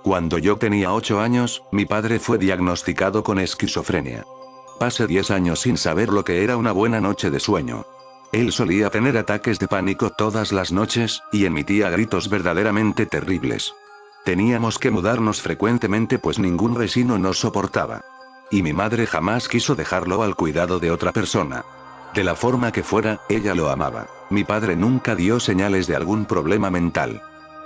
Cuando yo tenía 8 años, mi padre fue diagnosticado con esquizofrenia. Pasé 10 años sin saber lo que era una buena noche de sueño. Él solía tener ataques de pánico todas las noches, y emitía gritos verdaderamente terribles. Teníamos que mudarnos frecuentemente pues ningún vecino nos soportaba. Y mi madre jamás quiso dejarlo al cuidado de otra persona. De la forma que fuera, ella lo amaba. Mi padre nunca dio señales de algún problema mental.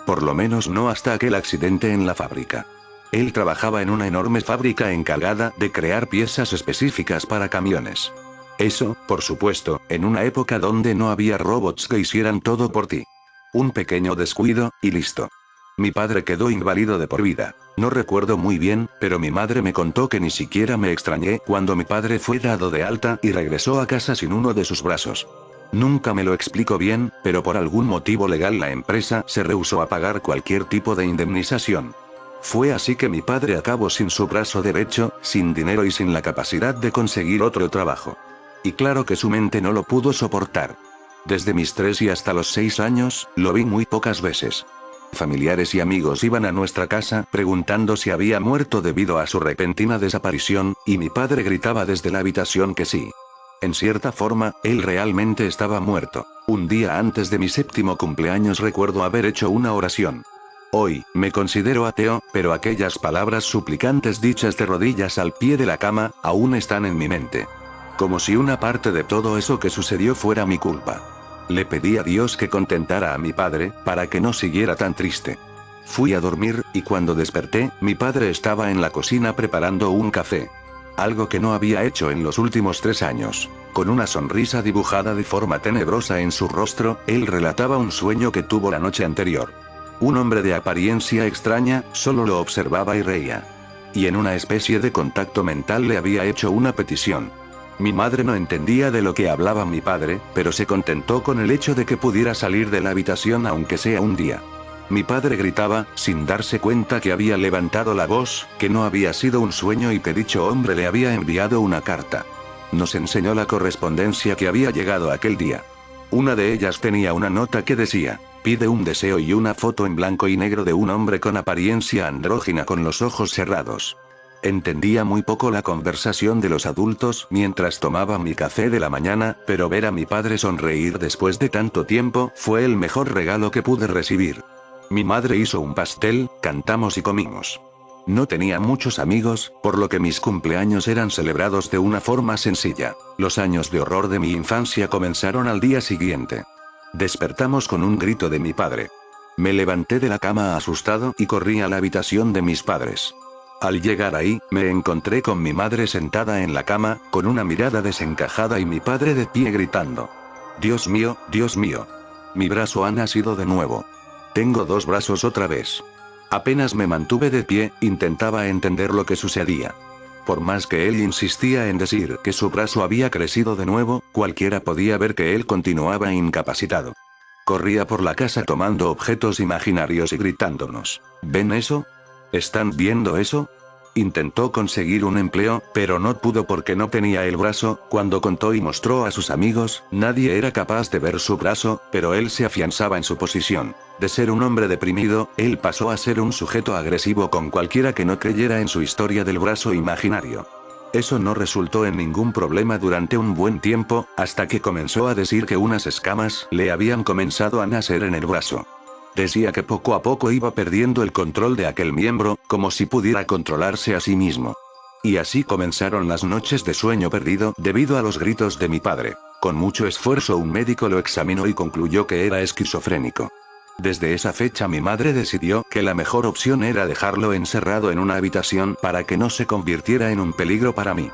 Por lo menos no hasta aquel accidente en la fábrica. Él trabajaba en una enorme fábrica encargada de crear piezas específicas para camiones. Eso, por supuesto, en una época donde no había robots que hicieran todo por ti. Un pequeño descuido, y listo. Mi padre quedó inválido de por vida. No recuerdo muy bien, pero mi madre me contó que ni siquiera me extrañé cuando mi padre fue dado de alta y regresó a casa sin uno de sus brazos. Nunca me lo explico bien, pero por algún motivo legal la empresa se rehusó a pagar cualquier tipo de indemnización. Fue así que mi padre acabó sin su brazo derecho, sin dinero y sin la capacidad de conseguir otro trabajo. Y claro que su mente no lo pudo soportar. Desde mis 3 y hasta los 6 años, lo vi muy pocas veces. Familiares y amigos iban a nuestra casa preguntando si había muerto debido a su repentina desaparición, y mi padre gritaba desde la habitación que sí. En cierta forma, él realmente estaba muerto. Un día antes de mi 7º cumpleaños recuerdo haber hecho una oración. Hoy, me considero ateo, pero aquellas palabras suplicantes dichas de rodillas al pie de la cama, aún están en mi mente. Como si una parte de todo eso que sucedió fuera mi culpa. Le pedí a Dios que contentara a mi padre, para que no siguiera tan triste. Fui a dormir, y cuando desperté, mi padre estaba en la cocina preparando un café. Algo que no había hecho en los últimos 3 años. Con una sonrisa dibujada de forma tenebrosa en su rostro, él relataba un sueño que tuvo la noche anterior. Un hombre de apariencia extraña, solo lo observaba y reía. Y en una especie de contacto mental le había hecho una petición. Mi madre no entendía de lo que hablaba mi padre, pero se contentó con el hecho de que pudiera salir de la habitación aunque sea un día. Mi padre gritaba, sin darse cuenta que había levantado la voz, que no había sido un sueño y que dicho hombre le había enviado una carta. Nos enseñó la correspondencia que había llegado aquel día. Una de ellas tenía una nota que decía, pide un deseo y una foto en blanco y negro de un hombre con apariencia andrógina con los ojos cerrados. Entendía muy poco la conversación de los adultos mientras tomaba mi café de la mañana, pero ver a mi padre sonreír después de tanto tiempo fue el mejor regalo que pude recibir. Mi madre hizo un pastel, cantamos y comimos. No tenía muchos amigos, por lo que mis cumpleaños eran celebrados de una forma sencilla. Los años de horror de mi infancia comenzaron al día siguiente. Despertamos con un grito de mi padre. Me levanté de la cama asustado y corrí a la habitación de mis padres. Al llegar ahí, me encontré con mi madre sentada en la cama, con una mirada desencajada y mi padre de pie gritando. Dios mío, Dios mío. Mi brazo ha nacido de nuevo. Tengo 2 brazos otra vez. Apenas me mantuve de pie, intentaba entender lo que sucedía. Por más que él insistía en decir que su brazo había crecido de nuevo, cualquiera podía ver que él continuaba incapacitado. Corría por la casa tomando objetos imaginarios y gritándonos. ¿Ven eso? ¿Están viendo eso? Intentó conseguir un empleo, pero no pudo porque no tenía el brazo. Cuando contó y mostró a sus amigos, nadie era capaz de ver su brazo, pero él se afianzaba en su posición. De ser un hombre deprimido, él pasó a ser un sujeto agresivo con cualquiera que no creyera en su historia del brazo imaginario. Eso no resultó en ningún problema durante un buen tiempo, hasta que comenzó a decir que unas escamas le habían comenzado a nacer en el brazo. Decía que poco a poco iba perdiendo el control de aquel miembro, como si pudiera controlarse a sí mismo. Y así comenzaron las noches de sueño perdido debido a los gritos de mi padre. Con mucho esfuerzo un médico lo examinó y concluyó que era esquizofrénico. Desde esa fecha mi madre decidió que la mejor opción era dejarlo encerrado en una habitación para que no se convirtiera en un peligro para mí.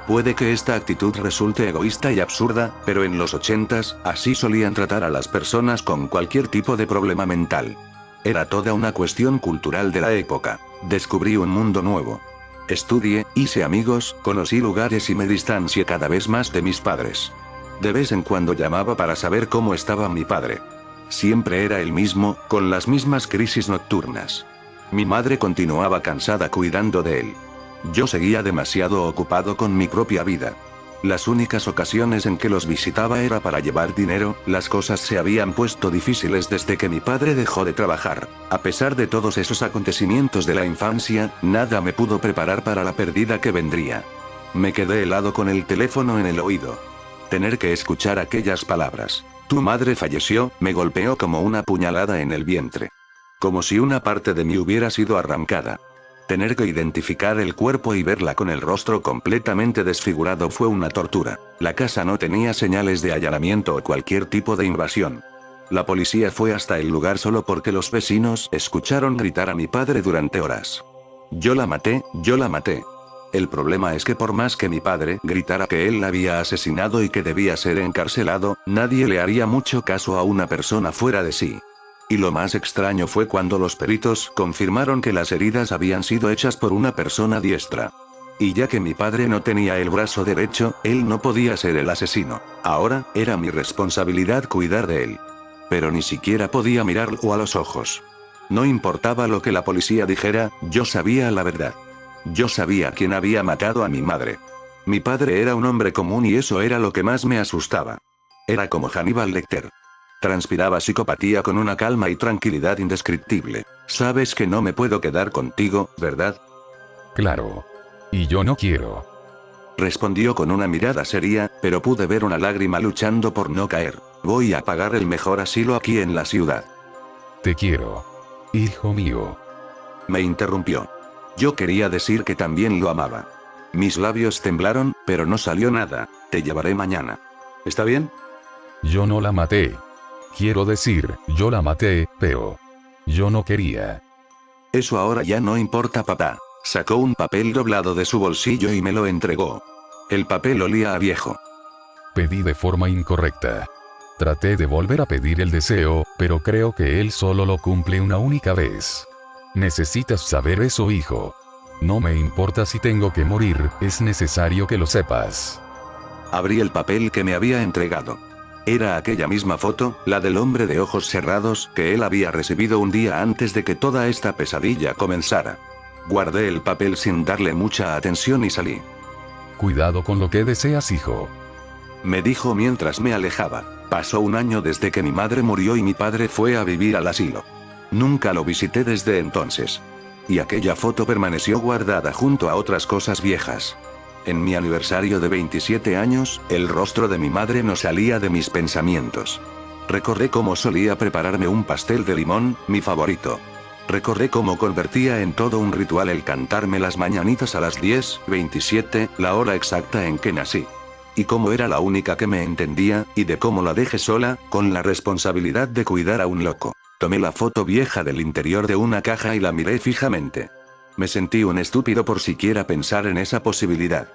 Puede que esta actitud resulte egoísta y absurda, pero en los 80s, así solían tratar a las personas con cualquier tipo de problema mental. Era toda una cuestión cultural de la época. Descubrí un mundo nuevo. Estudié, hice amigos, conocí lugares y me distancié cada vez más de mis padres. De vez en cuando llamaba para saber cómo estaba mi padre. Siempre era el mismo, con las mismas crisis nocturnas. Mi madre continuaba cansada cuidando de él. Yo seguía demasiado ocupado con mi propia vida. Las únicas ocasiones en que los visitaba era para llevar dinero. Las cosas se habían puesto difíciles desde que mi padre dejó de trabajar. A pesar de todos esos acontecimientos de la infancia, nada me pudo preparar para la pérdida que vendría. Me quedé helado con el teléfono en el oído. Tener que escuchar aquellas palabras: "Tu madre falleció", me golpeó como una puñalada en el vientre. Como si una parte de mí hubiera sido arrancada. Tener que identificar el cuerpo y verla con el rostro completamente desfigurado fue una tortura. La casa no tenía señales de allanamiento o cualquier tipo de invasión. La policía fue hasta el lugar solo porque los vecinos escucharon gritar a mi padre durante horas: "Yo la maté, yo la maté". El problema es que por más que mi padre gritara que él la había asesinado y que debía ser encarcelado, nadie le haría mucho caso a una persona fuera de sí. Y lo más extraño fue cuando los peritos confirmaron que las heridas habían sido hechas por una persona diestra. Y ya que mi padre no tenía el brazo derecho, él no podía ser el asesino. Ahora, era mi responsabilidad cuidar de él. Pero ni siquiera podía mirarlo a los ojos. No importaba lo que la policía dijera, yo sabía la verdad. Yo sabía quién había matado a mi madre. Mi padre era un hombre común y eso era lo que más me asustaba. Era como Hannibal Lecter. Transpiraba psicopatía con una calma y tranquilidad indescriptible. Sabes que no me puedo quedar contigo, ¿verdad? Claro. Y yo no quiero. Respondió con una mirada seria, pero pude ver una lágrima luchando por no caer. Voy a pagar el mejor asilo aquí en la ciudad. Te quiero. Hijo mío. Me interrumpió. Yo quería decir que también lo amaba. Mis labios temblaron, pero no salió nada. Te llevaré mañana. ¿Está bien? Yo no la maté. Quiero decir, yo la maté, pero yo no quería. Eso ahora ya no importa, papá. Sacó un papel doblado de su bolsillo y me lo entregó. El papel olía a viejo. Pedí de forma incorrecta. Traté de volver a pedir el deseo, pero creo que él solo lo cumple una única vez. Necesitas saber eso, hijo. No me importa si tengo que morir, es necesario que lo sepas. Abrí el papel que me había entregado. Era aquella misma foto, la del hombre de ojos cerrados, que él había recibido un día antes de que toda esta pesadilla comenzara. Guardé el papel sin darle mucha atención y salí. Cuidado con lo que deseas, hijo. Me dijo mientras me alejaba. Pasó un año desde que mi madre murió y mi padre fue a vivir al asilo. Nunca lo visité desde entonces. Y aquella foto permaneció guardada junto a otras cosas viejas. En mi aniversario de 27 años, el rostro de mi madre no salía de mis pensamientos. Recordé cómo solía prepararme un pastel de limón, mi favorito. Recordé cómo convertía en todo un ritual el cantarme las mañanitas a las 10:27, la hora exacta en que nací. Y cómo era la única que me entendía, y de cómo la dejé sola, con la responsabilidad de cuidar a un loco. Tomé la foto vieja del interior de una caja y la miré fijamente. Me sentí un estúpido por siquiera pensar en esa posibilidad.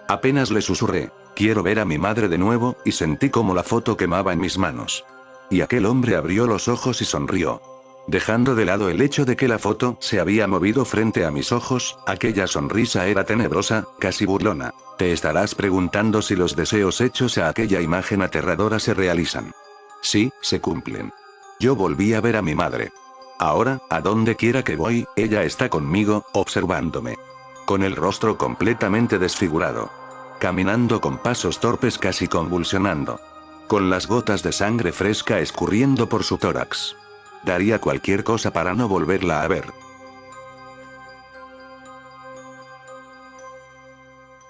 Apenas le susurré: "Quiero ver a mi madre de nuevo", y sentí como la foto quemaba en mis manos. Y aquel hombre abrió los ojos y sonrió. Dejando de lado el hecho de que la foto se había movido frente a mis ojos, aquella sonrisa era tenebrosa, casi burlona. Te estarás preguntando si los deseos hechos a aquella imagen aterradora se realizan. Sí, se cumplen. Yo volví a ver a mi madre. Ahora, a donde quiera que voy, ella está conmigo, observándome. Con el rostro completamente desfigurado. Caminando con pasos torpes, casi convulsionando. Con las gotas de sangre fresca escurriendo por su tórax. Daría cualquier cosa para no volverla a ver.